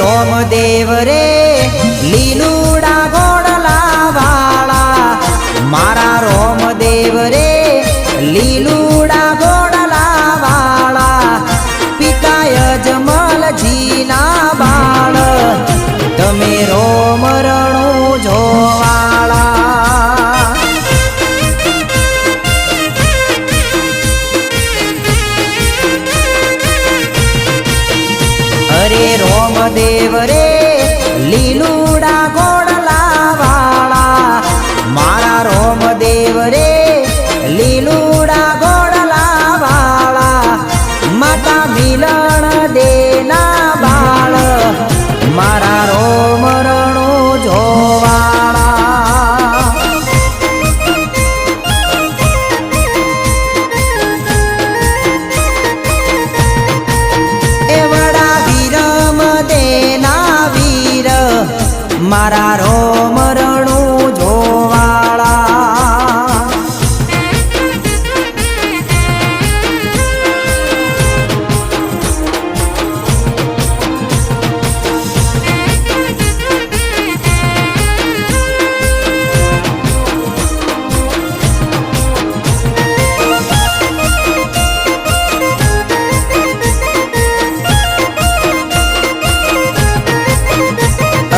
રોમદેવ રે લીલુડા ગોડલા વાળા, મારા રોમદેવ રે લીલુડા ગોડલા વાળા, પિતા યજમલજી ના બાળ, તમે રોમ રણું જોવાળા. અરે રોમદેવ રે લીલુડા ગોડલા વાળા, મારા રોમદેવ રે લીલુડા ગોડલા વાળા, માતા મિલણ દેના બાળ, મારા રોમ રણું જોવાળા. એવડા વીરમ દેના વીર, મારા રોમ રણું જોવાળા.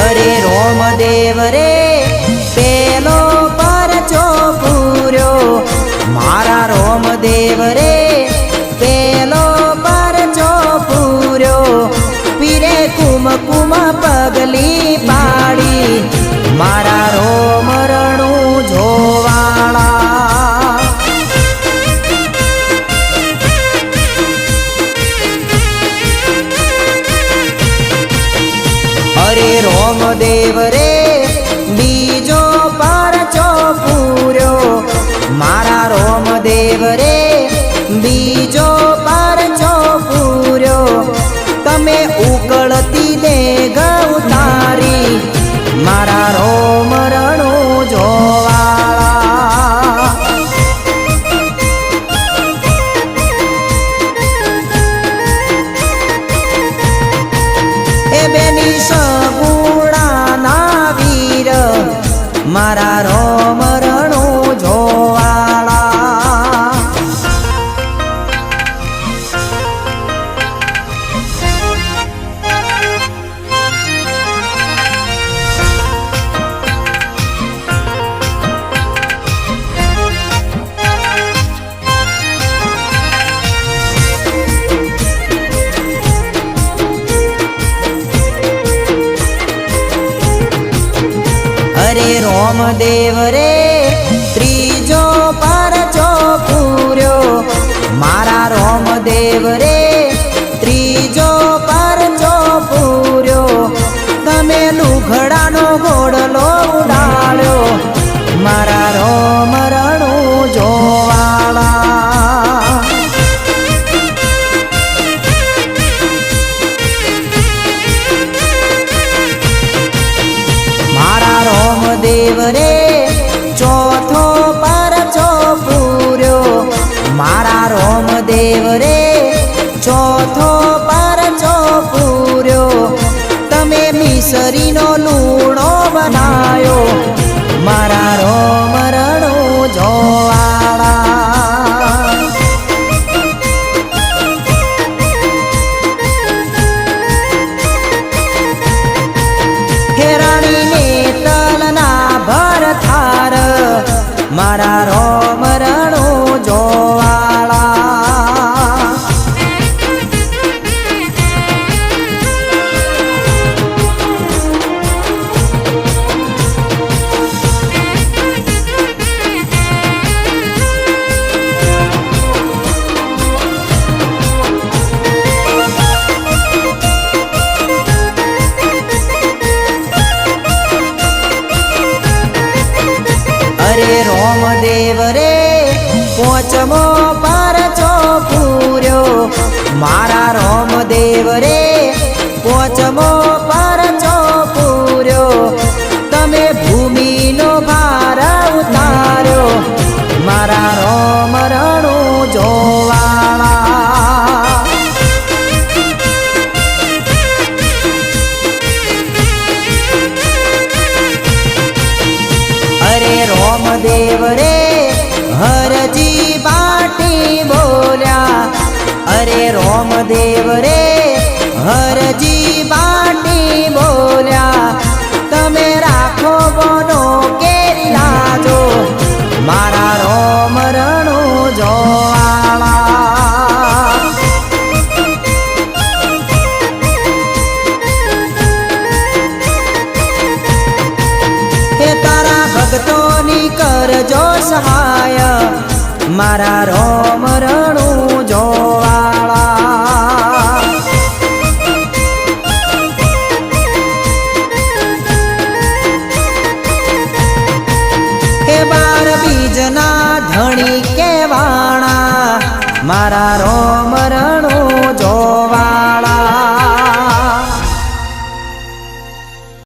અરે રોમદેવ રે પેલો પરચો પૂર્યો, મારા રોમદેવ રે પેલો પરચો પૂર્યો, પીરે કુમકુમ પગલી પાડી, મારા રોમ રણું જોવાળા. અરે રોમદેવ રે બીજો પરચો પૂર્યો, મારા રોમદેવ રે બીજો પરચો પૂર્યો, તમે ઉકળતી દેગ ઉતારી, મારા રોમ રણું જોવાળા. એ બેની સગુણા ના વીર, મારા રોમ રણું જોવાળા. અરે રોમદેવ રે ત્રીજો પરચો પૂર્યો, મારા રોમદેવ રે ત્રીજો પરચો પૂર્યો, તમે લુઘડાનો ઘોડલો ઉડાડ્યો, મારા રોમ રણું જોવાળા. મારા રોમદેવ રે ચોથો પરચો પૂર્યો, મારા રોમદેવ રે ચોથો પરચો પૂર્યો, તમે મિસરીનો લૂણો બનાયો, મારા રોમ રણું જોવાળા. હેરાણીને તલના ભર થાર, મારા રોમ રણું જોવાળા. અરે રોમદેવ રે પોચમો પરચો પૂર્યો, મારા રોમદેવ રે પોચમો પરચો પૂર્યો, તમે ભૂમિનો ભાર ઉતાર્યો, મારા રોમ રણું જોવાળા. બાર બીજના ધણી કેવાણા મારા રોમ રણ